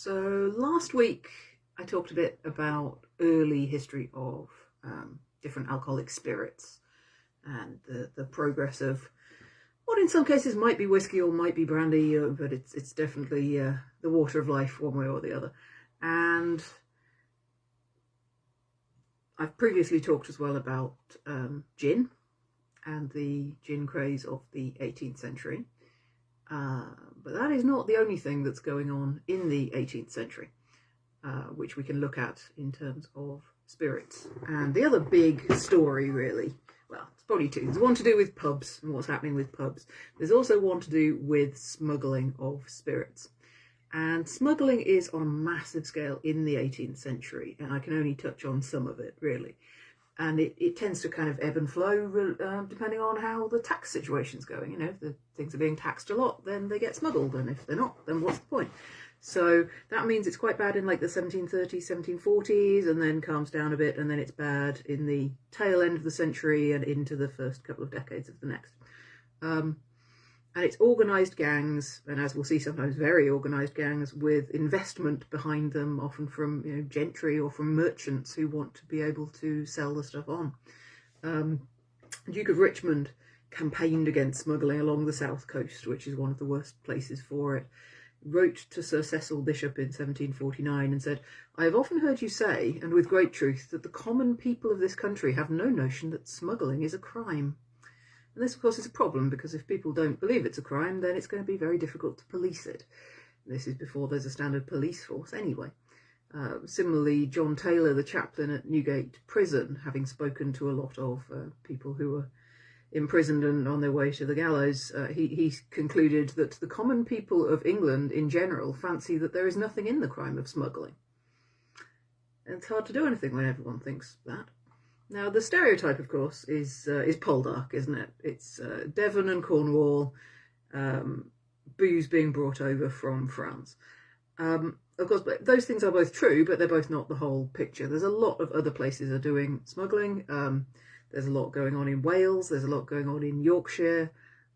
So last week I talked a bit about early history of different alcoholic spirits and the progress of what in some cases might be whiskey or might be brandy, but it's definitely the water of life one way or the other. And I've previously talked as well about gin and the gin craze of the 18th century. But that is not the only thing that's going on in the 18th century, which we can look at in terms of spirits. And the other big story, really, well, it's probably two. There's one to do with pubs and what's happening with pubs. There's also one to do with smuggling of spirits. And smuggling is on a massive scale in the 18th century, and I can only touch on some of it, really. And it tends to kind of ebb and flow depending on how the tax situation's going. You know, if the things are being taxed a lot, then they get smuggled, and if they're not, then what's the point? So that means it's quite bad in like the 1730s, 1740s, and then calms down a bit, and then it's bad in the tail end of the century and into the first couple of decades of the next. And it's organised gangs, and as we'll see, sometimes very organised gangs with investment behind them, often from gentry or from merchants who want to be able to sell the stuff on. Duke of Richmond campaigned against smuggling along the south coast, which is one of the worst places for it. Wrote to Sir Cecil Bishop in 1749 and said, "I have often heard you say, and with great truth, that the common people of this country have no notion that smuggling is a crime." And this, of course, is a problem, because if people don't believe it's a crime, then it's going to be very difficult to police it. This is before there's a standard police force anyway. Similarly, John Taylor, the chaplain at Newgate Prison, having spoken to a lot of people who were imprisoned and on their way to the gallows, he concluded that the common people of England in general fancy that there is nothing in the crime of smuggling. And it's hard to do anything when everyone thinks that. Now, the stereotype, of course, is Poldark, isn't it? It's Devon and Cornwall, booze being brought over from France. Of course, those things are both true, but they're both not the whole picture. There's a lot of other places that are doing smuggling. There's a lot going on in Wales. There's a lot going on in Yorkshire.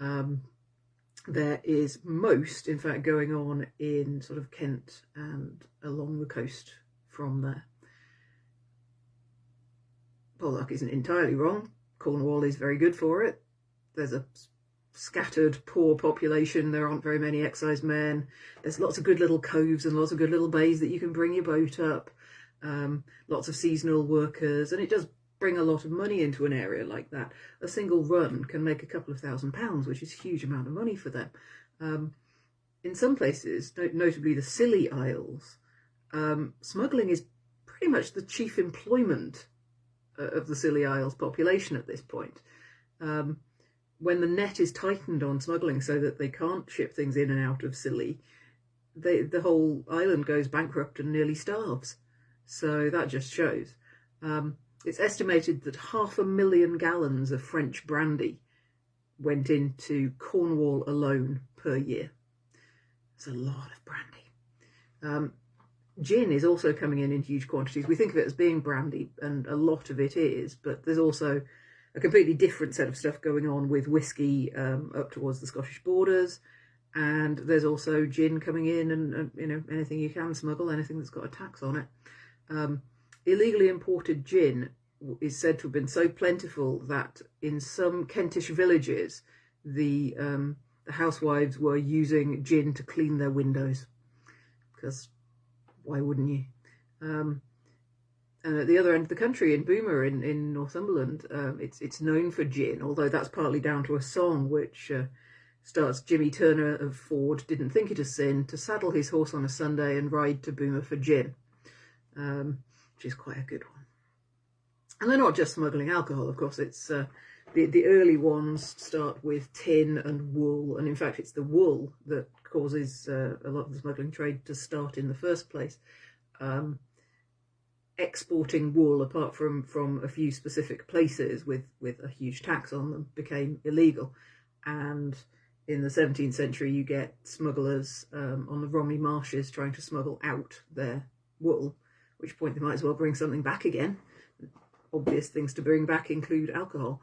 There is most, in fact, going on in sort of Kent and along the coast from there. Poldark isn't entirely wrong. Cornwall is very good for it. There's a scattered, poor population. There aren't very many excise men. There's lots of good little coves and lots of good little bays that you can bring your boat up. Lots of seasonal workers. And it does bring a lot of money into an area like that. A single run can make a couple of £1,000s, which is a huge amount of money for them. In some places, notably the Scilly Isles, smuggling is pretty much the chief employment of the Scilly Isles population at this point. When the net is tightened on smuggling so that they can't ship things in and out of Scilly, the whole island goes bankrupt and nearly starves. So that just shows. It's estimated that 500,000 gallons of French brandy went into Cornwall alone per year. That's a lot of brandy. Gin is also coming in huge quantities. We think of it as being brandy, and a lot of it is, but there's also a completely different set of stuff going on with whiskey up towards the Scottish borders, and there's also gin coming in, and anything you can smuggle, anything that's got a tax on it. Illegally imported gin is said to have been so plentiful that in some Kentish villages, the housewives were using gin to clean their windows, because why wouldn't you? And at the other end of the country, in Boomer, in Northumberland, it's known for gin, although that's partly down to a song which starts, "Jimmy Turner of Ford didn't think it a sin to saddle his horse on a Sunday and ride to Boomer for gin," which is quite a good one. And they're not just smuggling alcohol, of course. It's the early ones start with tin and wool, and in fact it's the wool that causes a lot of the smuggling trade to start in the first place. Exporting wool, apart from a few specific places with a huge tax on them, became illegal. And in the 17th century, you get smugglers on the Romney marshes trying to smuggle out their wool, at which point they might as well bring something back again. Obvious things to bring back include alcohol.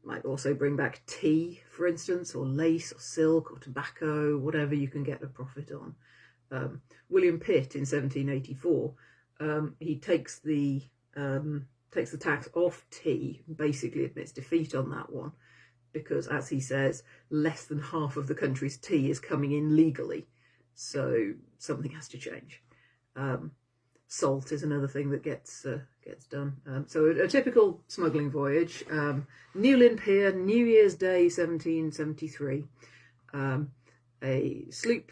Might also bring back tea, for instance, or lace or silk or tobacco, whatever you can get a profit on. William Pitt in 1784, he takes the tax off tea, basically admits defeat on that one, because, as he says, less than half of the country's tea is coming in legally, so something has to change. Salt is another thing that gets done. So a typical smuggling voyage. Newlyn Pier, New Year's Day 1773. A sloop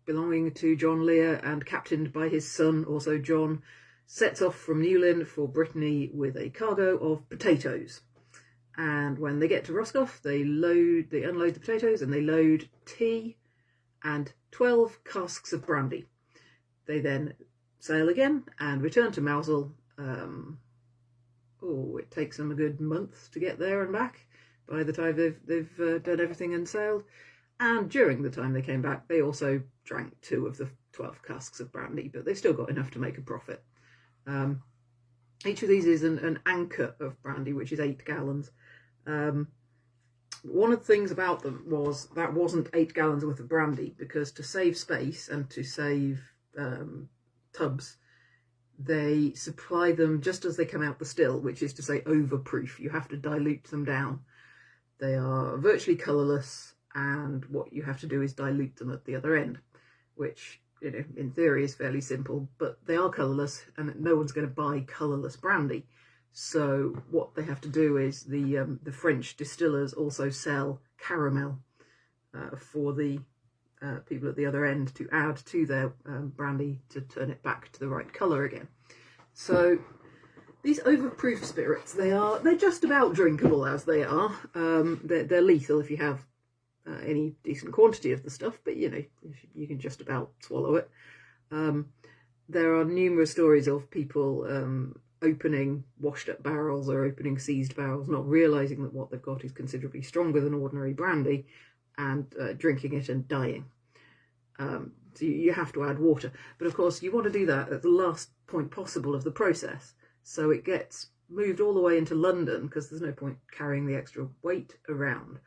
belonging to John Lear and captained by his son, also John, sets off from Newlyn for Brittany with a cargo of potatoes. And when they get to Roscoff, they unload the potatoes and they load tea and 12 casks of brandy. They then sail again and return to Mousehole. It takes them a good month to get there and back by the time they've done everything and sailed. And during the time they came back, they also drank 2 of the 12 casks of brandy, but they still got enough to make a profit. Each of these is an anchor of brandy, which is 8 gallons. One of the things about them was that wasn't 8 gallons worth of brandy, because to save space and to save tubs, they supply them just as they come out the still, which is to say overproof. You have to dilute them down. They are virtually colourless, and what you have to do is dilute them at the other end, which, you know, in theory is fairly simple, but they are colourless and no one's going to buy colourless brandy. So what they have to do is the French distillers also sell caramel for the people at the other end to add to their brandy to turn it back to the right colour again. So these overproof spirits, they're just about drinkable as they are. They're lethal if you have any decent quantity of the stuff, but you know, you can just about swallow it. There are numerous stories of people opening washed up barrels or opening seized barrels, not realising that what they've got is considerably stronger than ordinary brandy, and drinking it and dying. So you have to add water, but of course you want to do that at the last point possible of the process, so it gets moved all the way into London, because there's no point carrying the extra weight around.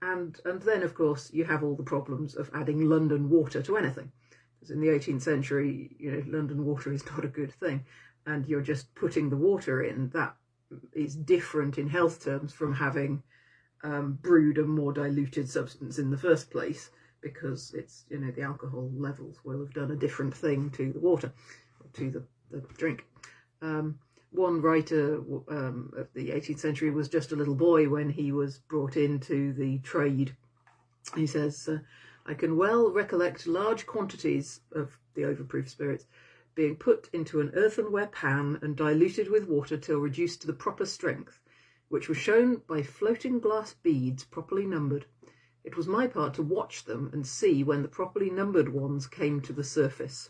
And then, of course, you have all the problems of adding London water to anything. Because in the 18th century, you know, London water is not a good thing. And you're just putting the water in. That is different in health terms from having brewed a more diluted substance in the first place, because it's, you know, the alcohol levels will have done a different thing to the water, or to the drink. One writer of the 18th century was just a little boy when he was brought into the trade. He says, I can well recollect large quantities of the overproof spirits being put into an earthenware pan and diluted with water till reduced to the proper strength, which was shown by floating glass beads properly numbered. It was my part to watch them and see when the properly numbered ones came to the surface.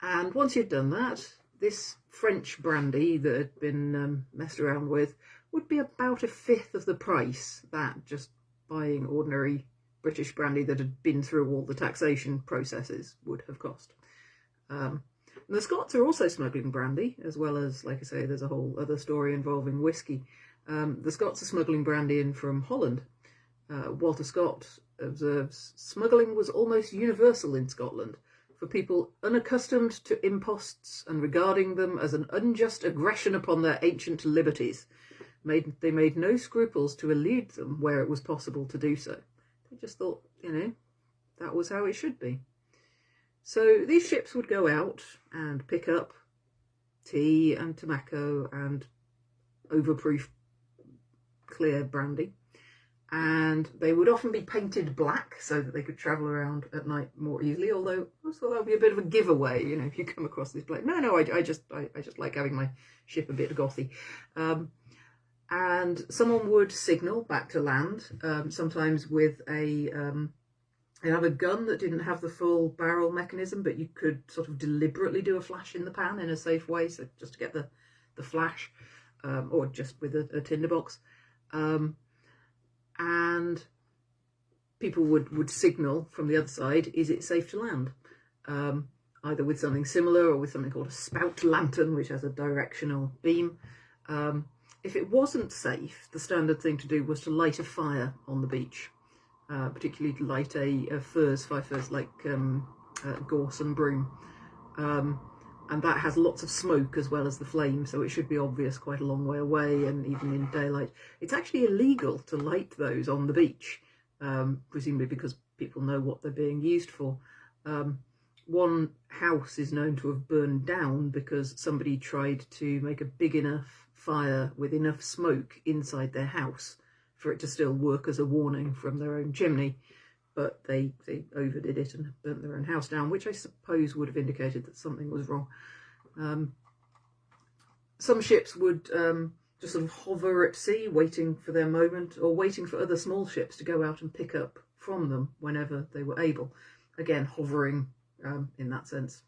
And once you'd done that, this French brandy that had been messed around with would be about 1/5 of the price that just buying ordinary British brandy that had been through all the taxation processes would have cost. The Scots are also smuggling brandy, as well as, like I say, there's a whole other story involving whiskey. The Scots are smuggling brandy in from Holland. Walter Scott observes, smuggling was almost universal in Scotland, for people unaccustomed to imposts and regarding them as an unjust aggression upon their ancient liberties. They made no scruples to elude them where it was possible to do so. They just thought, you know, that was how it should be. So these ships would go out and pick up tea and tobacco and overproof clear brandy, and they would often be painted black so that they could travel around at night more easily, although I thought that would be a bit of a giveaway, you know, if you come across this black. No, I just like having my ship a bit gothy. And someone would signal back to land, sometimes with they'd have a gun that didn't have the full barrel mechanism, but you could sort of deliberately do a flash in the pan in a safe way, so just to get the flash, or just with a tinderbox. And people would signal from the other side, is it safe to land? Either with something similar or with something called a spout lantern, which has a directional beam. If it wasn't safe, the standard thing to do was to light a fire on the beach. particularly to light a furze, 5 furze, like gorse and broom. And that has lots of smoke as well as the flame, so it should be obvious quite a long way away, and even in daylight. It's actually illegal to light those on the beach, presumably because people know what they're being used for. One house is known to have burned down because somebody tried to make a big enough fire with enough smoke inside their house for it to still work as a warning from their own chimney. But they overdid it and burnt their own house down, which I suppose would have indicated that something was wrong. Some ships would just sort of hover at sea, waiting for their moment, or waiting for other small ships to go out and pick up from them whenever they were able. Again, hovering in that sense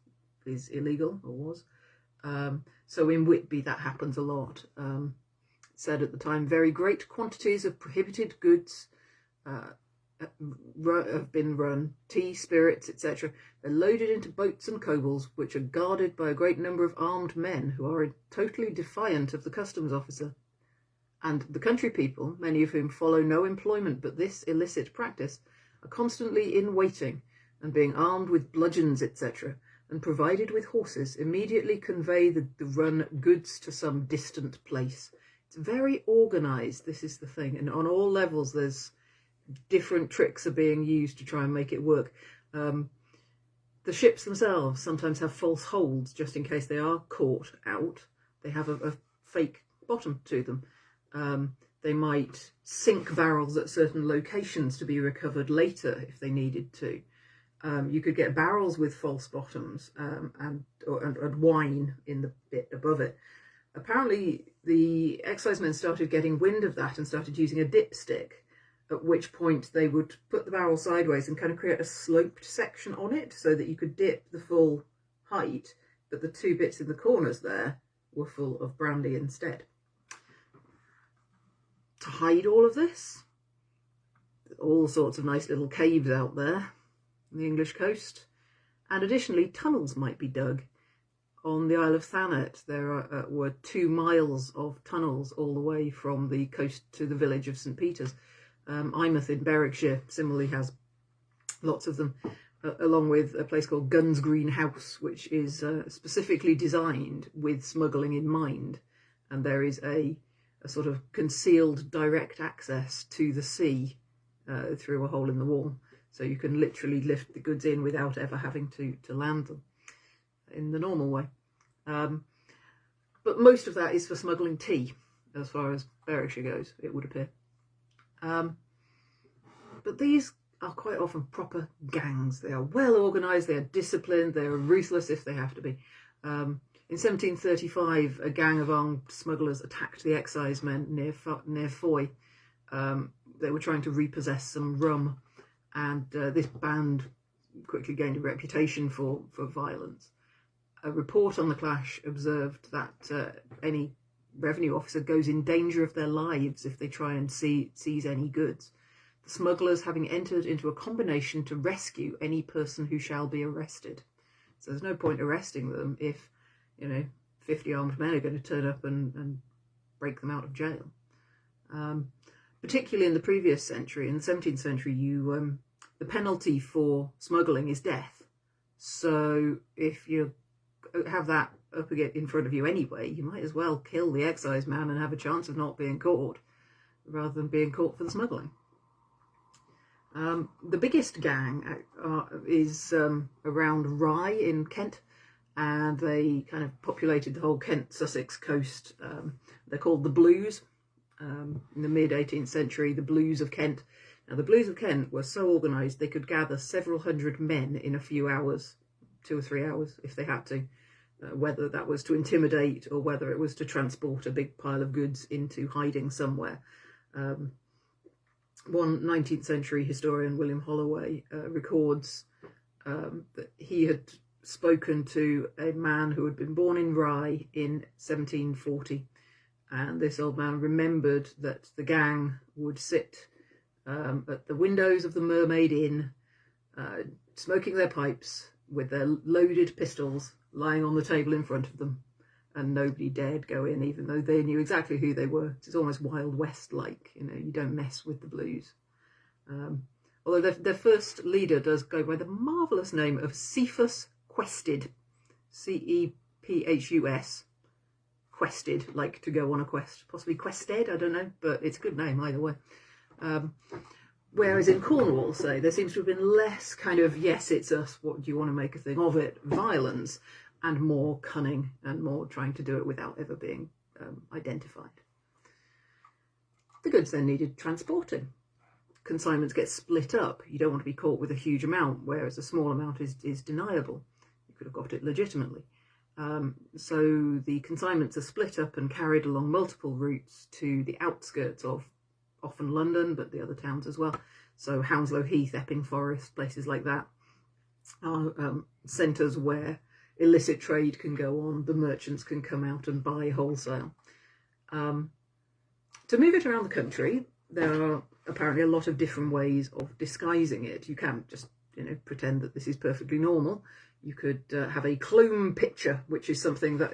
is illegal, or was. So in Whitby that happens a lot. Said at the time, very great quantities of prohibited goods have been run, tea, spirits, etc. They're loaded into boats and cobles, which are guarded by a great number of armed men who are totally defiant of the customs officer. And the country people, many of whom follow no employment but this illicit practice, are constantly in waiting, and being armed with bludgeons, etc., and provided with horses, immediately convey the run goods to some distant place. It's very organised, this is the thing, and on all levels there's different tricks are being used to try and make it work. The ships themselves sometimes have false holds just in case they are caught out. They have a fake bottom to them. They might sink barrels at certain locations to be recovered later if they needed to. You could get barrels with false bottoms and wine in the bit above it. Apparently the excisemen started getting wind of that and started using a dipstick, at which point they would put the barrel sideways and kind of create a sloped section on it so that you could dip the full height, but the two bits in the corners there were full of brandy instead. To hide all of this, all sorts of nice little caves out there on the English coast, and additionally tunnels might be dug. On the Isle of Thanet there were 2 miles of tunnels all the way from the coast to the village of St Peter's. Eyemouth in Berwickshire similarly has lots of them, along with a place called Guns Green House, which is specifically designed with smuggling in mind, and there is a sort of concealed direct access to the sea through a hole in the wall, so you can literally lift the goods in without ever having to land them in the normal way. But most of that is for smuggling tea, as far as Berwickshire goes, it would appear. But these are quite often proper gangs. They are well organised, they are disciplined, they are ruthless if they have to be. In 1735, a gang of armed smugglers attacked the excisemen near Foy. They were trying to repossess some rum, and this band quickly gained a reputation for violence. A report on the clash observed that any revenue officer goes in danger of their lives if they try and seize any goods. The smugglers having entered into a combination to rescue any person who shall be arrested. So there's no point arresting them if, 50 armed men are going to turn up and break them out of jail. Particularly in the previous century, in the 17th century, the penalty for smuggling is death. So if you have that up again in front of you anyway, you might as well kill the exciseman and have a chance of not being caught, rather than being caught for the smuggling. The biggest gang is around Rye in Kent, and they kind of populated the whole Kent-Sussex coast. They're called the Blues. In the mid-18th century, the Blues of Kent. Now, the Blues of Kent were so organised they could gather several hundred men in a few hours, 2 or 3 hours if they had to, whether that was to intimidate or whether it was to transport a big pile of goods into hiding somewhere. One 19th century historian, William Holloway, records that he had spoken to a man who had been born in Rye in 1740, and this old man remembered that the gang would sit at the windows of the Mermaid Inn, smoking their pipes with their loaded pistols lying on the table in front of them, and nobody dared go in, even though they knew exactly who they were. It's almost Wild West-like, you don't mess with the Blues. although their first leader does go by the marvellous name of Cephas Quested, Cephus, Quested, like to go on a quest, possibly Quested, I don't know, but it's a good name either way. Whereas in Cornwall, say, there seems to have been less kind of, yes, it's us, what do you want to make a thing of it, violence, and more cunning and more trying to do it without ever being identified. The goods then needed transporting. Consignments get split up. You don't want to be caught with a huge amount, whereas a small amount is deniable. You could have got it legitimately. So the consignments are split up and carried along multiple routes to the outskirts of often London, but the other towns as well. So Hounslow Heath, Epping Forest, places like that are centres where illicit trade can go on. The merchants can come out and buy wholesale. To move it around the country, there are apparently a lot of different ways of disguising it. You can't just, pretend that this is perfectly normal. You could have a clome pitcher, which is something that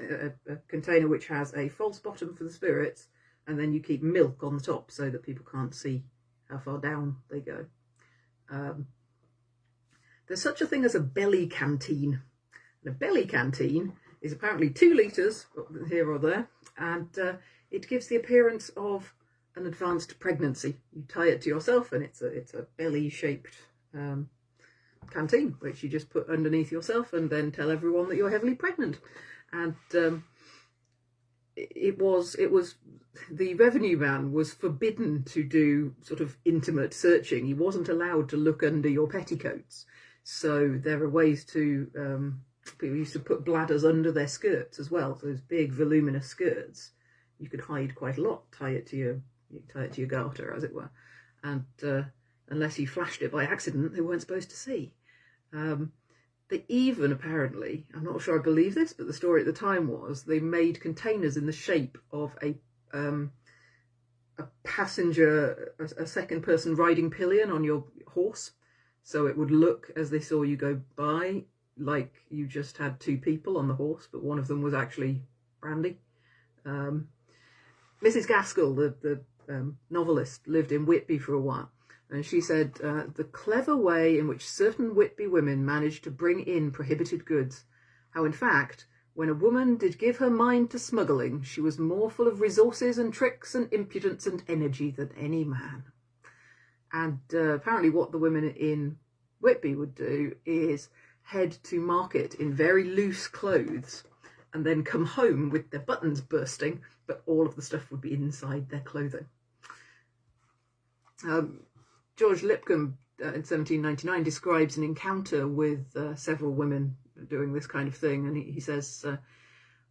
a container which has a false bottom for the spirits, and then you keep milk on the top so that people can't see how far down they go. There's such a thing as a belly canteen. And a belly canteen is apparently 2 litres here or there, and it gives the appearance of an advanced pregnancy. You tie it to yourself, and it's a belly-shaped canteen, which you just put underneath yourself and then tell everyone that you're heavily pregnant. And it was the revenue man was forbidden to do sort of intimate searching. He wasn't allowed to look under your petticoats. So there are ways to people used to put bladders under their skirts as well. So those big voluminous skirts, you could hide quite a lot. Tie it to your garter, as it were, and unless you flashed it by accident, they weren't supposed to see. They even apparently, I'm not sure I believe this, but the story at the time was they made containers in the shape of a passenger, a second person riding pillion on your horse. So it would look, as they saw you go by, like you just had 2 people on the horse, but one of them was actually Brandy. Mrs. Gaskell, the novelist, lived in Whitby for a while. And she said, the clever way in which certain Whitby women managed to bring in prohibited goods, how in fact, when a woman did give her mind to smuggling, she was more full of resources and tricks and impudence and energy than any man. And apparently what the women in Whitby would do is head to market in very loose clothes and then come home with their buttons bursting, but all of the stuff would be inside their clothing. George Lipcombe in 1799 describes an encounter with several women doing this kind of thing, and he says,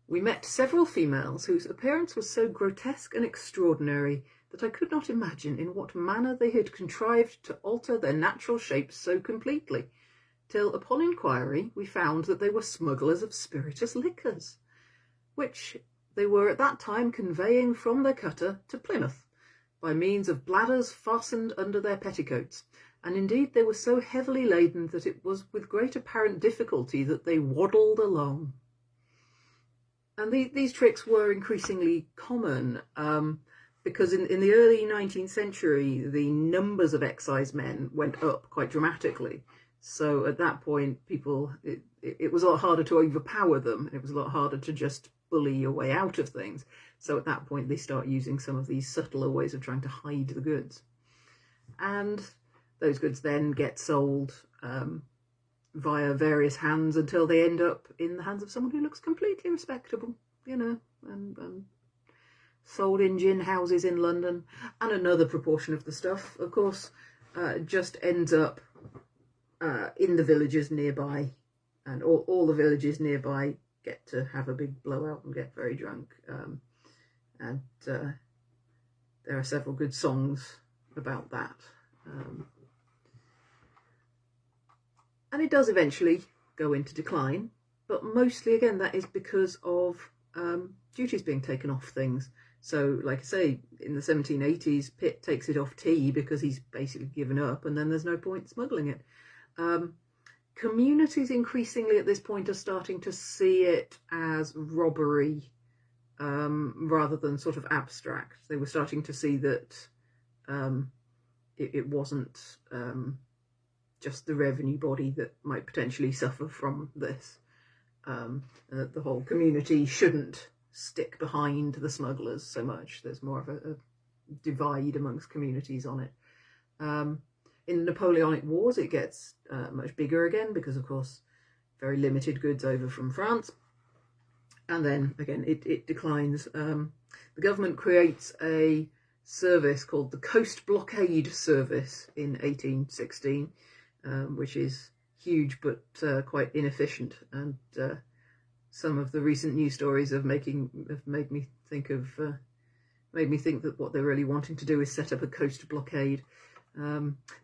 we met several females whose appearance was so grotesque and extraordinary that I could not imagine in what manner they had contrived to alter their natural shapes so completely, till upon inquiry we found that they were smugglers of spirituous liquors, which they were at that time conveying from their cutter to Plymouth, by means of bladders fastened under their petticoats, and indeed they were so heavily laden that it was with great apparent difficulty that they waddled along. And these tricks were increasingly common, because in the early 19th century, the numbers of excise men went up quite dramatically. So at that point, it was a lot harder to overpower them. It was a lot harder to just bully your way out of things. So at that point, they start using some of these subtler ways of trying to hide the goods. And those goods then get sold via various hands until they end up in the hands of someone who looks completely respectable, and sold in gin houses in London. And another proportion of the stuff, of course, just ends up in the villages nearby, and all the villages nearby get to have a big blowout and get very drunk. And there are several good songs about that. And it does eventually go into decline, but mostly, again, that is because of duties being taken off things. So, like I say, in the 1780s, Pitt takes it off tea because he's basically given up, and then there's no point smuggling it. Communities increasingly at this point are starting to see it as robbery rather than sort of abstract. They were starting to see that it wasn't just the revenue body that might potentially suffer from this. And that the whole community shouldn't stick behind the smugglers so much. There's more of a divide amongst communities on it. In the Napoleonic Wars, it gets much bigger again because, of course, very limited goods over from France. And then, again, it declines. The government creates a service called the Coast Blockade Service in 1816, which is huge but quite inefficient. And some of the recent news stories have made me think that what they're really wanting to do is set up a coast blockade.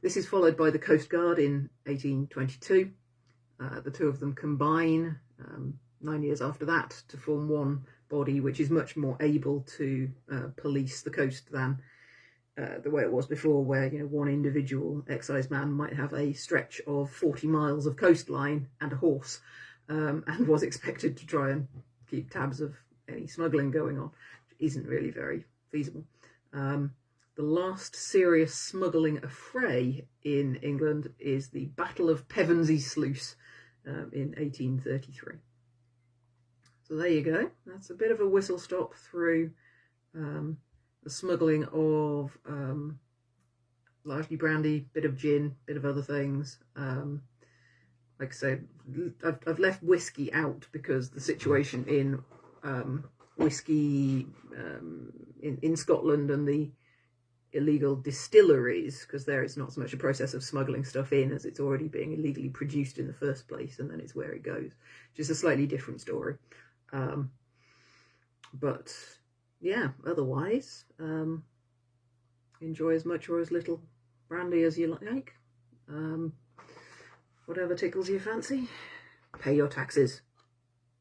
This is followed by the Coast Guard in 1822. The two of them combine 9 years after that to form one body, which is much more able to police the coast than the way it was before, where one individual exciseman might have a stretch of 40 miles of coastline and a horse, and was expected to try and keep tabs of any smuggling going on, which isn't really very feasible. The last serious smuggling affray in England is the Battle of Pevensey Sluice in 1833. So there you go. That's a bit of a whistle stop through the smuggling of largely brandy, bit of gin, bit of other things. Like I said, I've left whiskey out because the situation in whiskey in Scotland and the illegal distilleries, because there it's not so much a process of smuggling stuff in as it's already being illegally produced in the first place, and then it's where it goes, which is a slightly different story. But yeah, otherwise, enjoy as much or as little brandy as you like. Whatever tickles your fancy. Pay your taxes.